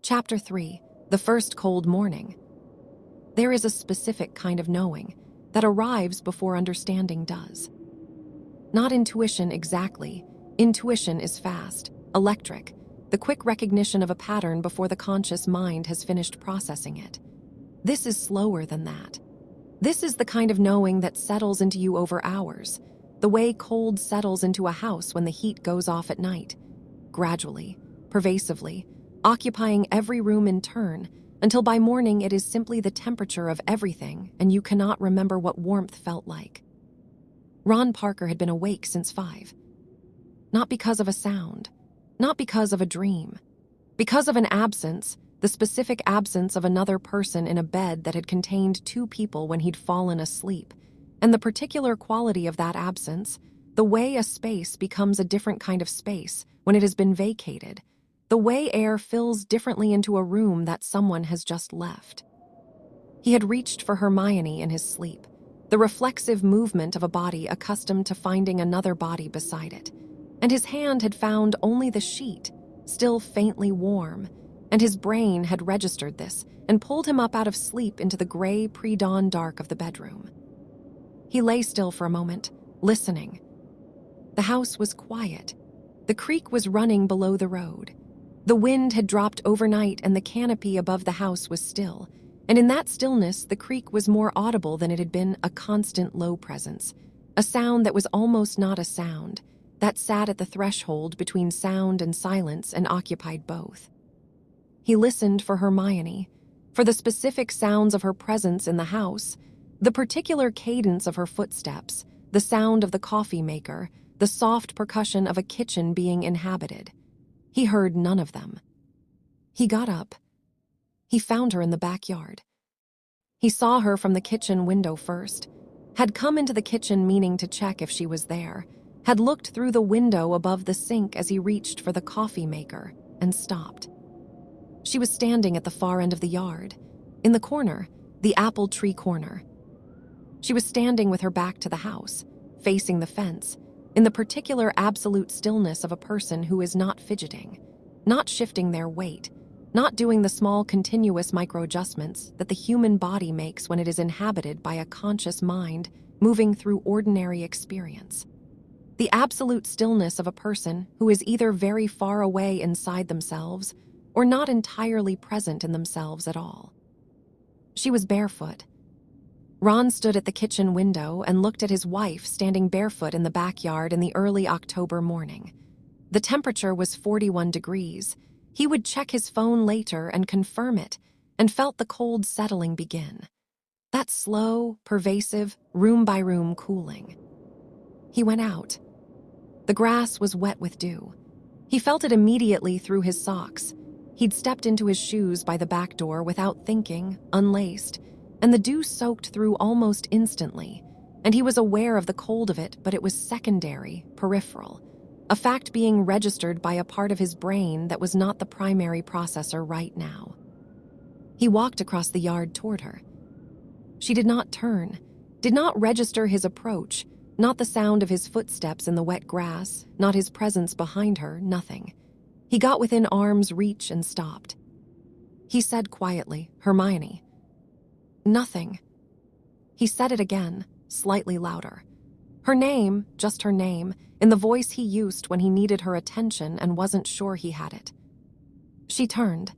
Chapter 3. The First Cold Morning. There is a specific kind of knowing that arrives before understanding does. Not intuition exactly. Intuition is fast, electric, the quick recognition of a pattern before the conscious mind has finished processing it. This is slower than that. This is the kind of knowing that settles into you over hours, the way cold settles into a house when the heat goes off at night, gradually, pervasively, occupying every room in turn, until by morning it is simply the temperature of everything and you cannot remember what warmth felt like. Ron Parker had been awake since 5. Not because of a sound, not because of a dream, because of an absence, the specific absence of another person in a bed that had contained 2 people when he'd fallen asleep, and the particular quality of that absence, the way a space becomes a different kind of space when it has been vacated, the way air fills differently into a room that someone has just left. He had reached for Hermione in his sleep, the reflexive movement of a body accustomed to finding another body beside it, and his hand had found only the sheet, still faintly warm, and his brain had registered this and pulled him up out of sleep into the gray pre-dawn dark of the bedroom. He lay still for a moment, listening. The house was quiet. The creek was running below the road. The wind had dropped overnight and the canopy above the house was still, and in that stillness the creek was more audible than it had been a constant low presence, a sound that was almost not a sound, that sat at the threshold between sound and silence and occupied both. He listened for Hermione, for the specific sounds of her presence in the house, the particular cadence of her footsteps, the sound of the coffee maker, the soft percussion of a kitchen being inhabited. He heard none of them. He got up. He found her in the backyard. He saw her from the kitchen window first, had come into the kitchen meaning to check if she was there, had looked through the window above the sink as he reached for the coffee maker, and stopped. She was standing at the far end of the yard, in the corner, the apple tree corner. She was standing with her back to the house, facing the fence, in the particular absolute stillness of a person who is not fidgeting, not shifting their weight, not doing the small continuous micro-adjustments that the human body makes when it is inhabited by a conscious mind moving through ordinary experience. The absolute stillness of a person who is either very far away inside themselves or not entirely present in themselves at all. She was barefoot. Ron stood at the kitchen window and looked at his wife standing barefoot in the backyard in the early October morning. The temperature was 41 degrees. He would check his phone later and confirm it, and felt the cold settling begin. That slow, pervasive, room-by-room cooling. He went out. The grass was wet with dew. He felt it immediately through his socks. He'd stepped into his shoes by the back door without thinking, unlaced, and the dew soaked through almost instantly, and he was aware of the cold of it, but it was secondary, peripheral, a fact being registered by a part of his brain that was not the primary processor right now. He walked across the yard toward her. She did not turn, did not register his approach, not the sound of his footsteps in the wet grass, not his presence behind her, nothing. He got within arm's reach and stopped. He said quietly, "Hermione." "Nothing." He said it again, slightly louder. Her name, just her name, in the voice he used when he needed her attention and wasn't sure he had it. She turned,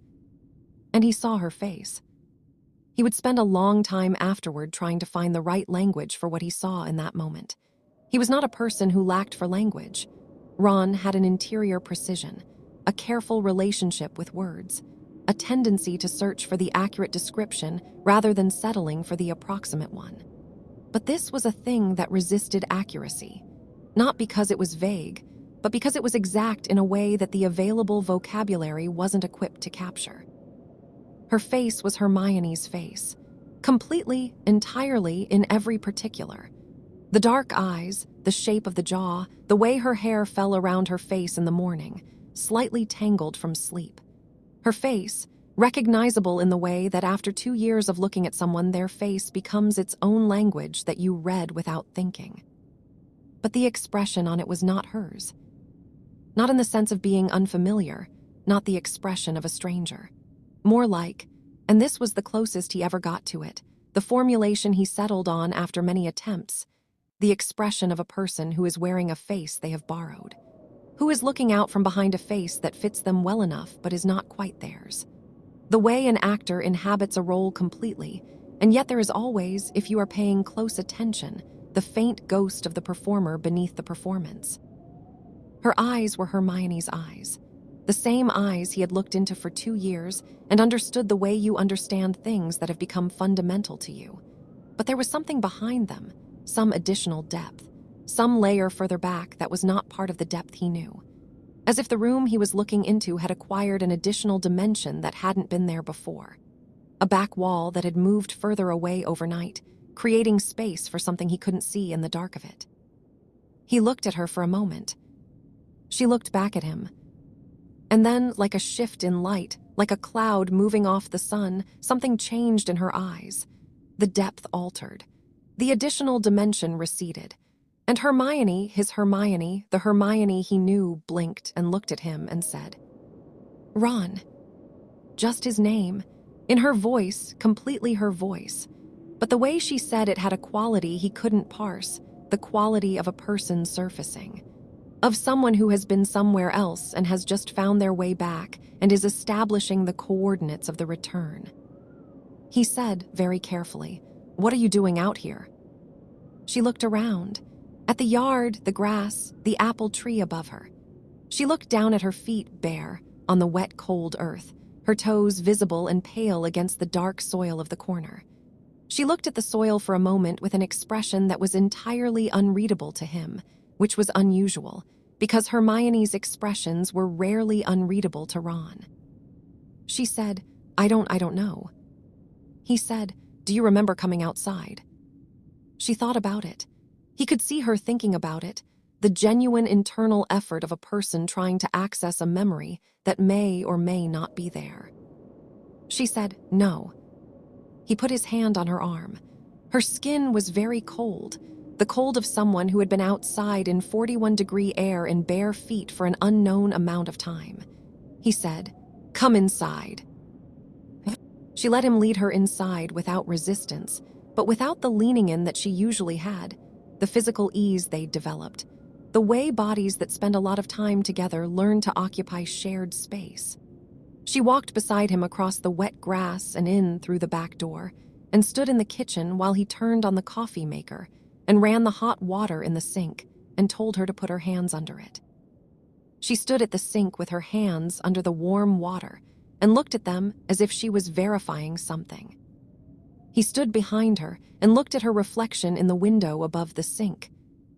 and he saw her face. He would spend a long time afterward trying to find the right language for what he saw in that moment. He was not a person who lacked for language. Ron had an interior precision, a careful relationship with words, a tendency to search for the accurate description rather than settling for the approximate one. But this was a thing that resisted accuracy, not because it was vague, but because it was exact in a way that the available vocabulary wasn't equipped to capture. Her face was Hermione's face, completely, entirely, in every particular. The dark eyes, the shape of the jaw, the way her hair fell around her face in the morning, slightly tangled from sleep. Her face, recognizable in the way that after 2 years of looking at someone, their face becomes its own language that you read without thinking. But the expression on it was not hers. Not in the sense of being unfamiliar, not the expression of a stranger. More like, and this was the closest he ever got to it, the formulation he settled on after many attempts, the expression of a person who is wearing a face they have borrowed, who is looking out from behind a face that fits them well enough but is not quite theirs. The way an actor inhabits a role completely, and yet there is always, if you are paying close attention, the faint ghost of the performer beneath the performance. Her eyes were Hermione's eyes, the same eyes he had looked into for 2 years and understood the way you understand things that have become fundamental to you. But there was something behind them, some additional depth, some layer further back that was not part of the depth he knew. As if the room he was looking into had acquired an additional dimension that hadn't been there before. A back wall that had moved further away overnight, creating space for something he couldn't see in the dark of it. He looked at her for a moment. She looked back at him. And then, like a shift in light, like a cloud moving off the sun, something changed in her eyes. The depth altered. The additional dimension receded. And Hermione, his Hermione, the Hermione he knew, blinked and looked at him and said, "Ron." Just his name. In her voice, completely her voice. But the way she said it had a quality he couldn't parse, the quality of a person surfacing. Of someone who has been somewhere else and has just found their way back and is establishing the coordinates of the return. He said, very carefully, "What are you doing out here?" She looked around. At the yard, the grass, the apple tree above her. She looked down at her feet bare, on the wet, cold earth, her toes visible and pale against the dark soil of the corner. She looked at the soil for a moment with an expression that was entirely unreadable to him, which was unusual, because Hermione's expressions were rarely unreadable to Ron. She said, I don't know." He said, "Do you remember coming outside?" She thought about it. He could see her thinking about it, the genuine internal effort of a person trying to access a memory that may or may not be there. She said, "No." He put his hand on her arm. Her skin was very cold, the cold of someone who had been outside in 41-degree air in bare feet for an unknown amount of time. He said, "Come inside." She let him lead her inside without resistance, but without the leaning in that she usually had, the physical ease they'd developed, the way bodies that spend a lot of time together learn to occupy shared space. She walked beside him across the wet grass and in through the back door, and stood in the kitchen while he turned on the coffee maker and ran the hot water in the sink and told her to put her hands under it. She stood at the sink with her hands under the warm water and looked at them as if she was verifying something. He stood behind her and looked at her reflection in the window above the sink,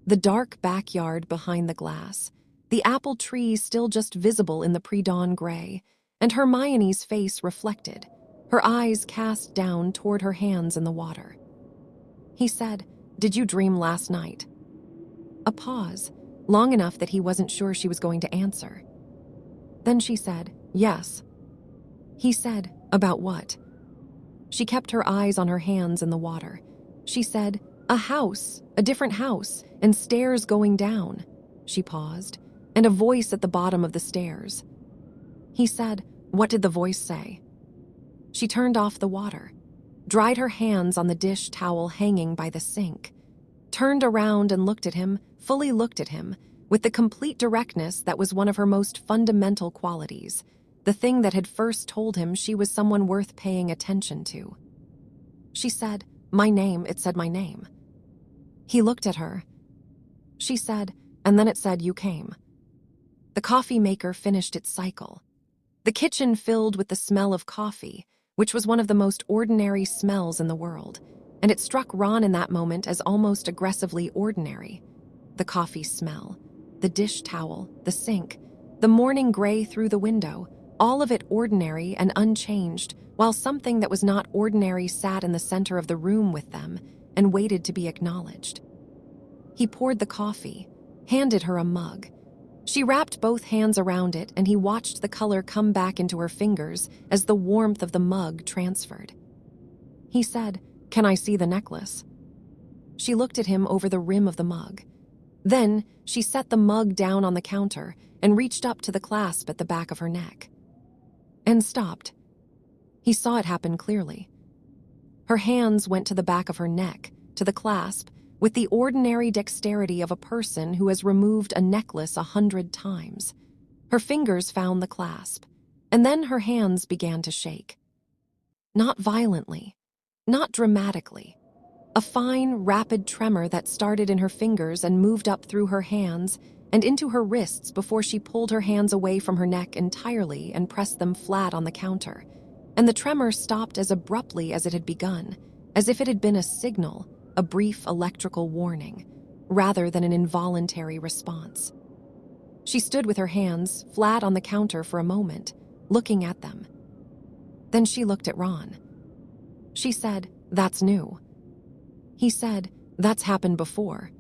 the dark backyard behind the glass, the apple tree still just visible in the pre-dawn gray, and Hermione's face reflected, her eyes cast down toward her hands in the water. He said, "Did you dream last night?" A pause, long enough that he wasn't sure she was going to answer. Then she said, "Yes." He said, "About what?" She kept her eyes on her hands in the water. She said, "A house, a different house, and stairs going down." She paused, and a voice at the bottom of the stairs. He said, "What did the voice say?" She turned off the water, dried her hands on the dish towel hanging by the sink, turned around and looked at him, fully looked at him, with the complete directness that was one of her most fundamental qualities, the thing that had first told him she was someone worth paying attention to. She said, "My name," it said my name. He looked at her. She said, "And then it said you came." The coffee maker finished its cycle. The kitchen filled with the smell of coffee, which was one of the most ordinary smells in the world, and it struck Ron in that moment as almost aggressively ordinary. The coffee smell, the dish towel, the sink, the morning gray through the window, all of it ordinary and unchanged, while something that was not ordinary sat in the center of the room with them and waited to be acknowledged. He poured the coffee, handed her a mug. She wrapped both hands around it, and he watched the color come back into her fingers as the warmth of the mug transferred. He said, "Can I see the necklace?" She looked at him over the rim of the mug. Then she set the mug down on the counter and reached up to the clasp at the back of her neck. And stopped. He saw it happen clearly. Her hands went to the back of her neck, to the clasp, with the ordinary dexterity of a person who has removed a necklace 100 times. Her fingers found the clasp, and then her hands began to shake. Not violently, not dramatically. A fine, rapid tremor that started in her fingers and moved up through her hands and into her wrists before she pulled her hands away from her neck entirely and pressed them flat on the counter. And the tremor stopped as abruptly as it had begun, as if it had been a signal, a brief electrical warning, rather than an involuntary response. She stood with her hands flat on the counter for a moment, looking at them. Then she looked at Ron. She said, "That's new." He said, "That's happened before."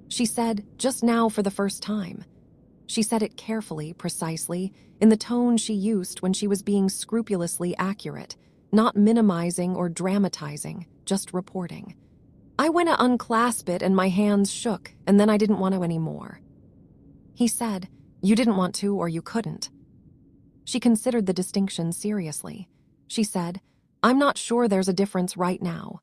She said, "Just now for the first time." She said it carefully, precisely, in the tone she used when she was being scrupulously accurate, not minimizing or dramatizing, just reporting. "I went to unclasp it and my hands shook, and then I didn't want to anymore." He said, "You didn't want to or you couldn't." She considered the distinction seriously. She said, "I'm not sure there's a difference right now."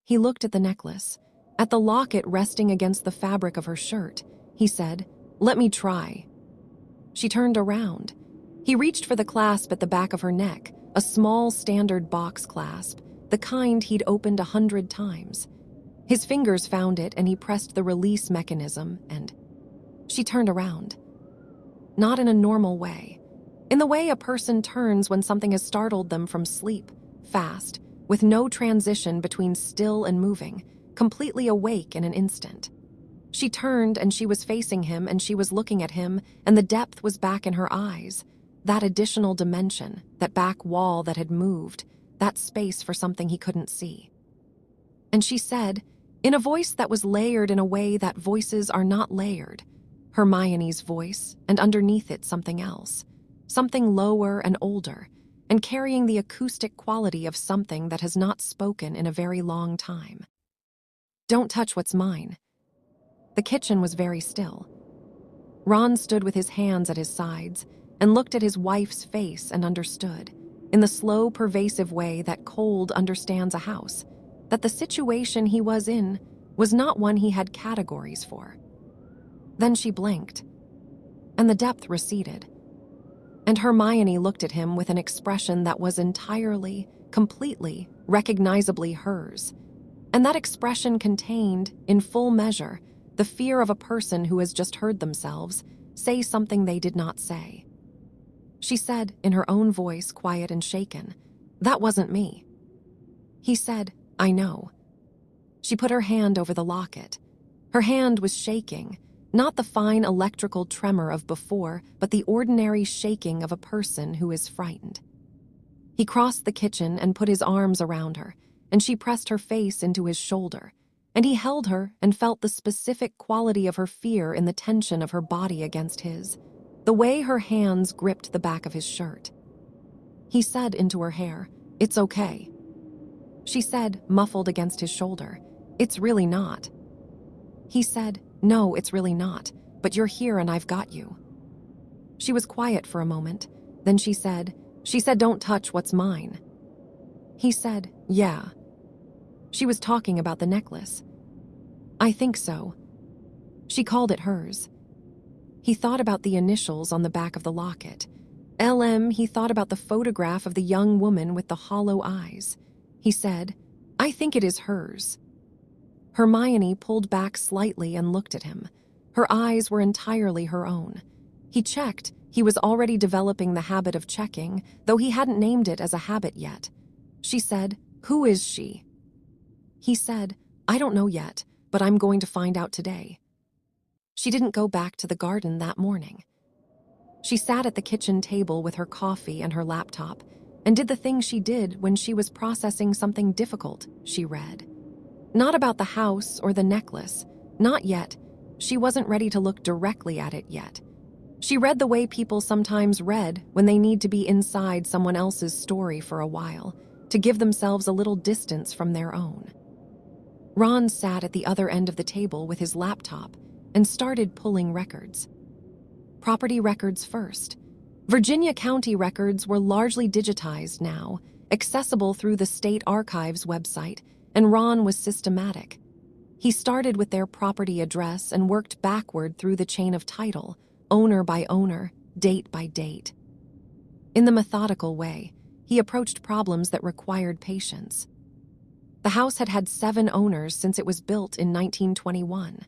He looked at the necklace, at the locket resting against the fabric of her shirt. He said, "Let me try." She turned around. He reached for the clasp at the back of her neck, a small standard box clasp, the kind he'd opened 100 times. His fingers found it and he pressed the release mechanism and she turned around. Not in a normal way. In the way a person turns when something has startled them from sleep, fast, with no transition between still and moving, completely awake in an instant. She turned and she was facing him and she was looking at him and the depth was back in her eyes, that additional dimension, that back wall that had moved, that space for something he couldn't see. And she said, in a voice that was layered in a way that voices are not layered, Hermione's voice, and underneath it something else, something lower and older, and carrying the acoustic quality of something that has not spoken in a very long time. "Don't touch what's mine." The kitchen was very still. Ron stood with his hands at his sides and looked at his wife's face and understood, in the slow, pervasive way that cold understands a house, that the situation he was in was not one he had categories for. Then she blinked, and the depth receded. And Hermione looked at him with an expression that was entirely, completely, recognizably hers. And that expression contained, in full measure, the fear of a person who has just heard themselves say something they did not say. She said, in her own voice, quiet and shaken, "That wasn't me." He said, "I know." She put her hand over the locket. Her hand was shaking, not the fine electrical tremor of before, but the ordinary shaking of a person who is frightened. He crossed the kitchen and put his arms around her, and she pressed her face into his shoulder, and he held her and felt the specific quality of her fear in the tension of her body against his, the way her hands gripped the back of his shirt. He said into her hair, "It's okay." She said, muffled against his shoulder, "It's really not." He said, "No, it's really not, but you're here and I've got you." She was quiet for a moment, then she said, "Don't touch what's mine." He said, "Yeah." She was talking about the necklace. "I think so." She called it hers. He thought about the initials on the back of the locket. LM, he thought about the photograph of the young woman with the hollow eyes. He said, "I think it is hers." Hermione pulled back slightly and looked at him. Her eyes were entirely her own. He checked. He was already developing the habit of checking, though he hadn't named it as a habit yet. She said, "Who is she?" He said, "I don't know yet, but I'm going to find out today." She didn't go back to the garden that morning. She sat at the kitchen table with her coffee and her laptop and did the thing she did when she was processing something difficult. She read. Not about the house or the necklace. Not yet. She wasn't ready to look directly at it yet. She read the way people sometimes read when they need to be inside someone else's story for a while, to give themselves a little distance from their own. Ron sat at the other end of the table with his laptop and started pulling records. Property records first. Virginia County records were largely digitized now, accessible through the state archives website, and Ron was systematic. He started with their property address and worked backward through the chain of title, owner by owner, date by date. In the methodical way, he approached problems that required patience. The house had had 7 owners since it was built in 1921.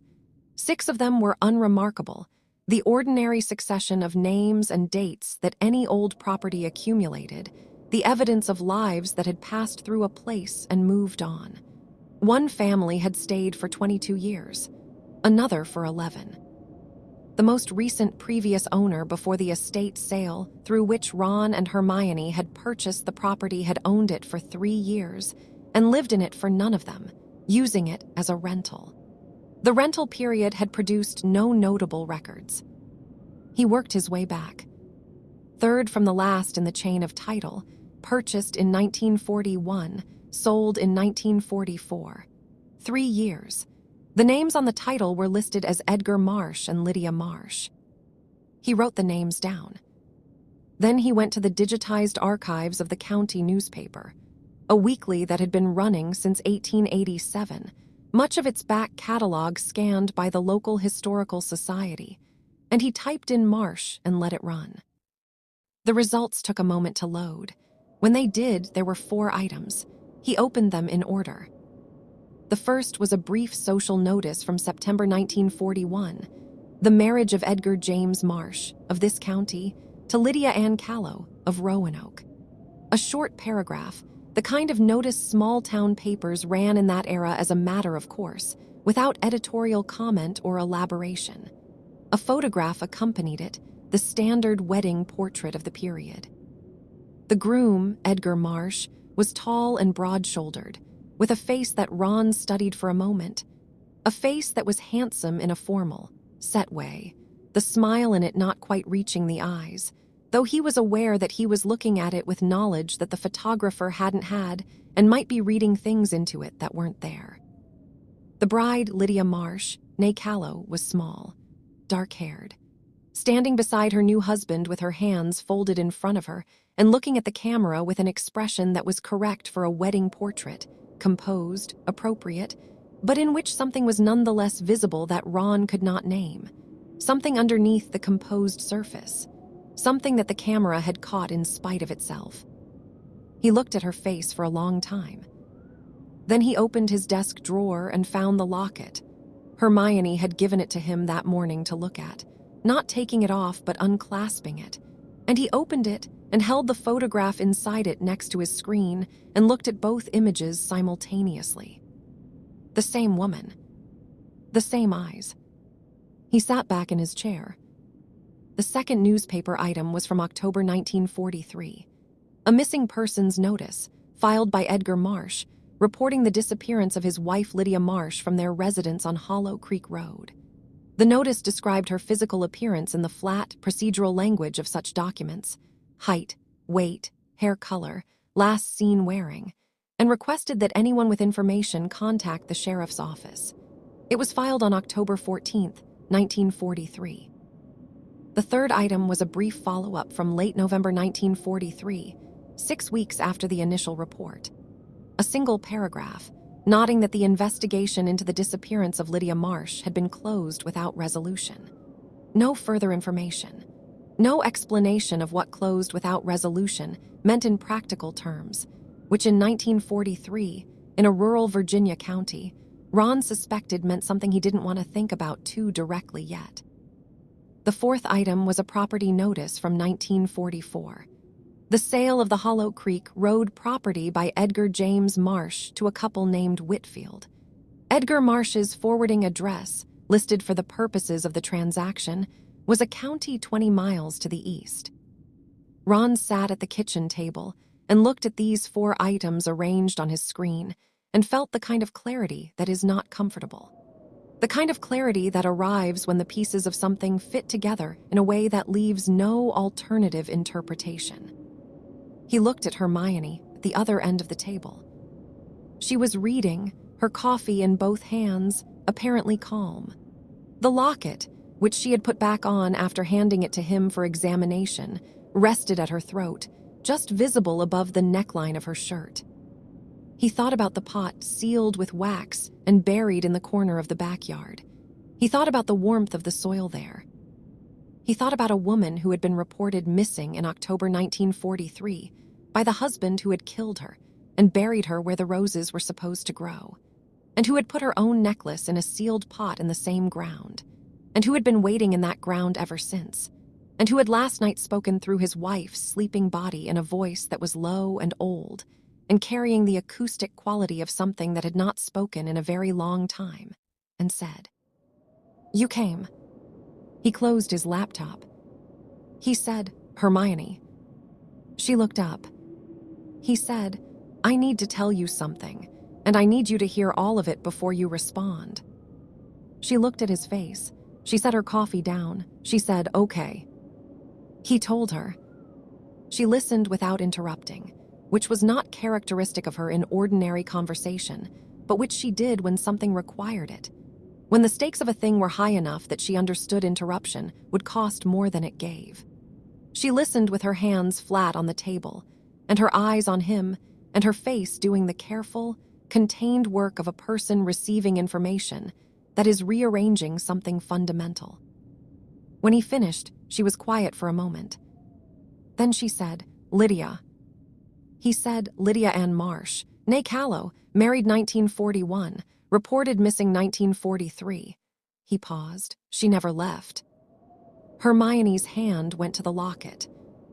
6 of them were unremarkable, the ordinary succession of names and dates that any old property accumulated, the evidence of lives that had passed through a place and moved on. One family had stayed for 22 years, another for 11. The most recent previous owner before the estate sale through which Ron and Hermione had purchased the property had owned it for 3 years and lived in it for none of them, using it as a rental. The rental period had produced no notable records. He worked his way back. Third from the last in the chain of title, purchased in 1941, sold in 1944. 3 years. The names on the title were listed as Edgar Marsh and Lydia Marsh. He wrote the names down. Then he went to the digitized archives of the county newspaper, a weekly that had been running since 1887, much of its back catalog scanned by the local historical society, and he typed in Marsh and let it run. The results took a moment to load. When they did, there were 4 items. He opened them in order. The first was a brief social notice from September 1941, the marriage of Edgar James Marsh, of this county, to Lydia Ann Callow, of Roanoke. A short paragraph, the kind of notice small-town papers ran in that era as a matter of course, without editorial comment or elaboration. A photograph accompanied it, the standard wedding portrait of the period. The groom, Edgar Marsh, was tall and broad-shouldered, with a face that Ron studied for a moment, a face that was handsome in a formal, set way, the smile in it not quite reaching the eyes, though he was aware that he was looking at it with knowledge that the photographer hadn't had and might be reading things into it that weren't there. The bride, Lydia Marsh, née Callow, was small, dark-haired, standing beside her new husband with her hands folded in front of her and looking at the camera with an expression that was correct for a wedding portrait, composed, appropriate, but in which something was nonetheless visible that Ron could not name, something underneath the composed surface, something that the camera had caught in spite of itself. He looked at her face for a long time. Then he opened his desk drawer and found the locket. Hermione had given it to him that morning to look at, not taking it off but unclasping it, and he opened it and held the photograph inside it next to his screen and looked at both images simultaneously. The same woman. The same eyes. He sat back in his chair. The second newspaper item was from October 1943. A missing persons notice, filed by Edgar Marsh, reporting the disappearance of his wife Lydia Marsh from their residence on Hollow Creek Road. The notice described her physical appearance in the flat, procedural language of such documents: height, weight, hair color, last seen wearing, and requested that anyone with information contact the sheriff's office. It was filed on October 14, 1943. The third item was a brief follow-up from late November 1943, 6 weeks after the initial report. A single paragraph, noting that the investigation into the disappearance of Lydia Marsh had been closed without resolution. No further information. No explanation of what closed without resolution meant in practical terms, which in 1943, in a rural Virginia county, Ron suspected meant something he didn't want to think about too directly yet. The fourth item was a property notice from 1944. The sale of the Hollow Creek Road property by Edgar James Marsh to a couple named Whitfield. Edgar Marsh's forwarding address, listed for the purposes of the transaction, was a county 20 miles to the east. Ron sat at the kitchen table and looked at these 4 items arranged on his screen and felt the kind of clarity that is not comfortable. The kind of clarity that arrives when the pieces of something fit together in a way that leaves no alternative interpretation. He looked at Hermione at the other end of the table. She was reading, her coffee in both hands, apparently calm. The locket, which she had put back on after handing it to him for examination, rested at her throat, just visible above the neckline of her shirt. He thought about the pot sealed with wax and buried in the corner of the backyard. He thought about the warmth of the soil there. He thought about a woman who had been reported missing in October 1943 by the husband who had killed her and buried her where the roses were supposed to grow, and who had put her own necklace in a sealed pot in the same ground, and who had been waiting in that ground ever since, and who had last night spoken through his wife's sleeping body in a voice that was low and old and carrying the acoustic quality of something that had not spoken in a very long time, and said, "You came." He closed his laptop. He said, "Hermione." She looked up. He said, "I need to tell you something, and I need you to hear all of it before you respond." She looked at his face. She set her coffee down. She said, "Okay." He told her. She listened without interrupting, which was not characteristic of her in ordinary conversation, but which she did when something required it. When the stakes of a thing were high enough that she understood interruption would cost more than it gave. She listened with her hands flat on the table, and her eyes on him, and her face doing the careful, contained work of a person receiving information that is rearranging something fundamental. When he finished, she was quiet for a moment. Then she said, "Lydia." He said, "Lydia Ann Marsh, née Callow, married 1941, reported missing 1943. He paused. She never left. Hermione's hand went to the locket.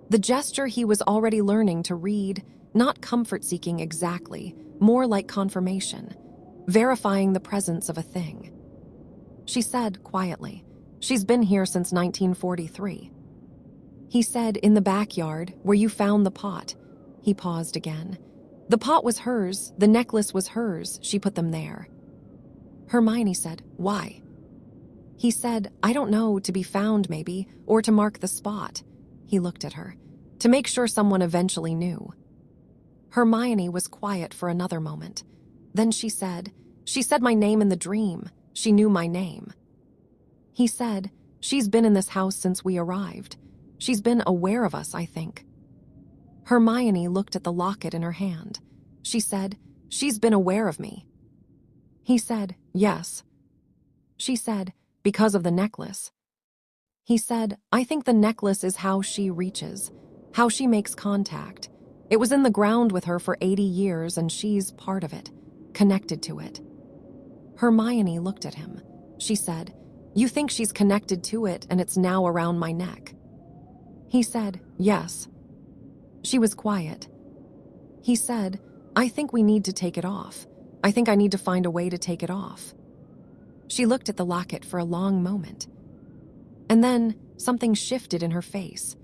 The gesture he was already learning to read, not comfort-seeking exactly, more like confirmation, verifying the presence of a thing. She said quietly, "She's been here since 1943. He said, "In the backyard, where you found the pot." He paused again. "The pot was hers, the necklace was hers, she put them there." Hermione said, "Why?" He said, "I don't know, to be found maybe, or to mark the spot." He looked at her. "To make sure someone eventually knew." Hermione was quiet for another moment. Then she said my name in the dream. She knew my name." He said, "She's been in this house since we arrived. She's been aware of us, I think." Hermione looked at the locket in her hand. She said, "She's been aware of me." He said, "Yes." She said, "Because of the necklace." He said, "I think the necklace is how she reaches, how she makes contact. It was in the ground with her for 80 years and she's part of it, connected to it." Hermione looked at him. She said, "You think she's connected to it and it's now around my neck?" He said, "Yes." She was quiet. He said, "I think we need to take it off. I think I need to find a way to take it off." She looked at the locket for a long moment. And then something shifted in her face.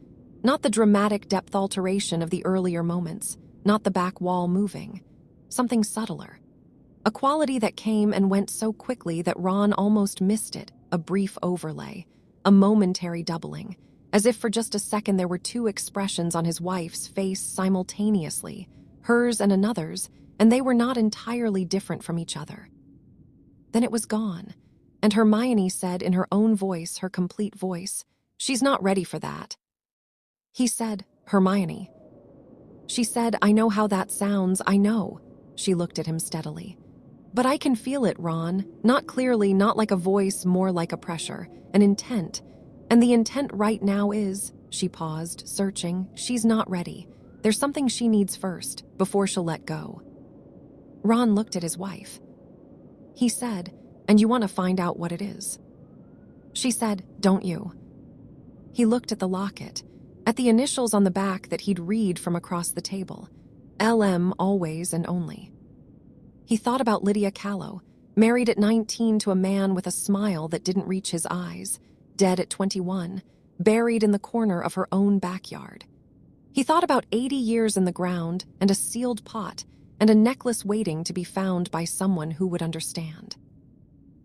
Not the dramatic depth alteration of the earlier moments, not the back wall moving. Something subtler. A quality that came and went so quickly that Ron almost missed it, a brief overlay, a momentary doubling, as if for just a second there were two expressions on his wife's face simultaneously, hers and another's, and they were not entirely different from each other. Then it was gone, and Hermione said in her own voice, her complete voice, "She's not ready for that." He said, "Hermione." She said, "I know how that sounds, I know." She looked at him steadily. "But I can feel it, Ron, not clearly, not like a voice, more like a pressure, an intent. And the intent right now is," she paused, searching, "she's not ready. There's something she needs first, before she'll let go." Ron looked at his wife. He said, "And you want to find out what it is?" She said, "Don't you?" He looked at the locket, at the initials on the back that he'd read from across the table. LM always and only. He thought about Lydia Callow, married at 19 to a man with a smile that didn't reach his eyes, dead at 21, buried in the corner of her own backyard. He thought about 80 years in the ground and a sealed pot and a necklace waiting to be found by someone who would understand.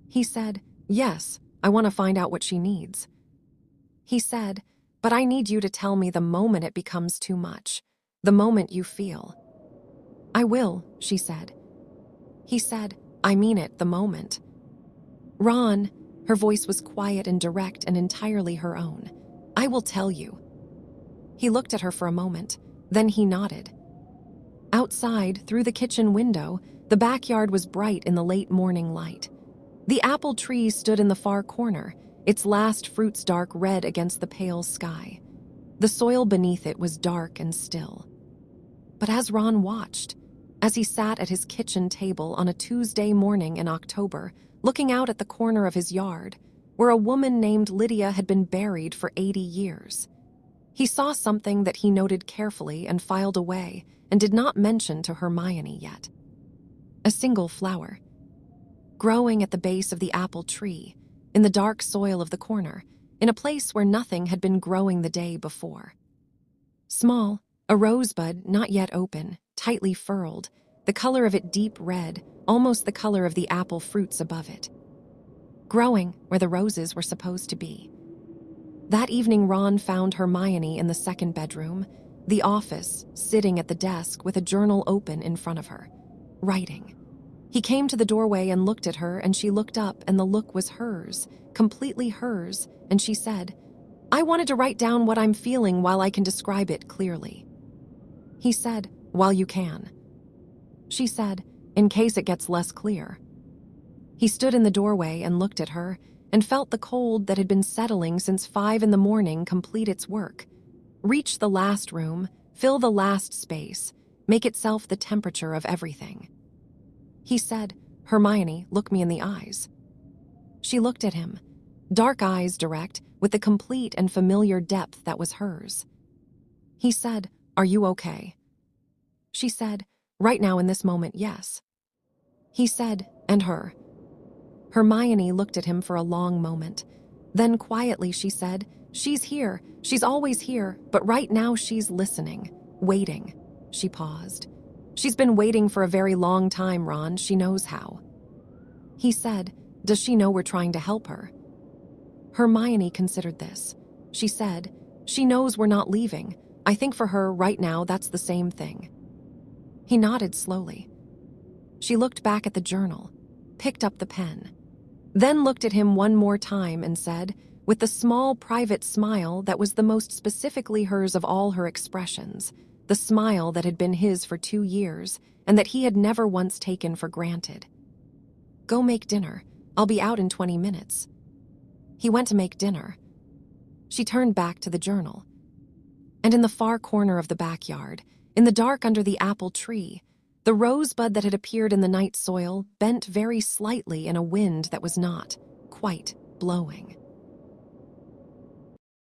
He said, "Yes, I want to find out what she needs." He said, "But I need you to tell me the moment it becomes too much, the moment you feel." "I will," she said. He said, "I mean it, the moment." "Ron," her voice was quiet and direct and entirely her own, "I will tell you." He looked at her for a moment, then he nodded. Outside, through the kitchen window, the backyard was bright in the late morning light. The apple tree stood in the far corner, its last fruits dark red against the pale sky. The soil beneath it was dark and still. But as Ron watched, as he sat at his kitchen table on a Tuesday morning in October, looking out at the corner of his yard, where a woman named Lydia had been buried for 80 years, he saw something that he noted carefully and filed away and did not mention to Hermione yet. A single flower, growing at the base of the apple tree, in the dark soil of the corner, in a place where nothing had been growing the day before. Small, a rosebud not yet open, tightly furled, the color of it deep red, almost the color of the apple fruits above it. Growing where the roses were supposed to be. That evening Ron found Hermione in the second bedroom, the office, sitting at the desk with a journal open in front of her, writing. He came to the doorway and looked at her, and she looked up, and the look was hers, completely hers, and she said, "I wanted to write down what I'm feeling while I can describe it clearly." He said, "While you can." She said, "In case it gets less clear." He stood in the doorway and looked at her, and felt the cold that had been settling since 5 in the morning complete its work, reach the last room, fill the last space, make itself the temperature of everything. He said, "Hermione, look me in the eyes." She looked at him, dark eyes direct, with the complete and familiar depth that was hers. He said, "Are you okay?" She said, "Right now in this moment, yes." He said, "And her?" Hermione looked at him for a long moment. Then quietly she said, "She's here. She's always here, but right now she's listening, waiting." She paused. "She's been waiting for a very long time, Ron. She knows how." He said, "Does she know we're trying to help her?" Hermione considered this. She said, "She knows we're not leaving. I think for her, right now, that's the same thing." He nodded slowly. She looked back at the journal, picked up the pen, then looked at him one more time and said, with the small private smile that was the most specifically hers of all her expressions, the smile that had been his for 2 years and that he had never once taken for granted, "Go make dinner. I'll be out in 20 minutes." He went to make dinner. She turned back to the journal. And in the far corner of the backyard, in the dark under the apple tree, the rosebud that had appeared in the night soil bent very slightly in a wind that was not quite blowing.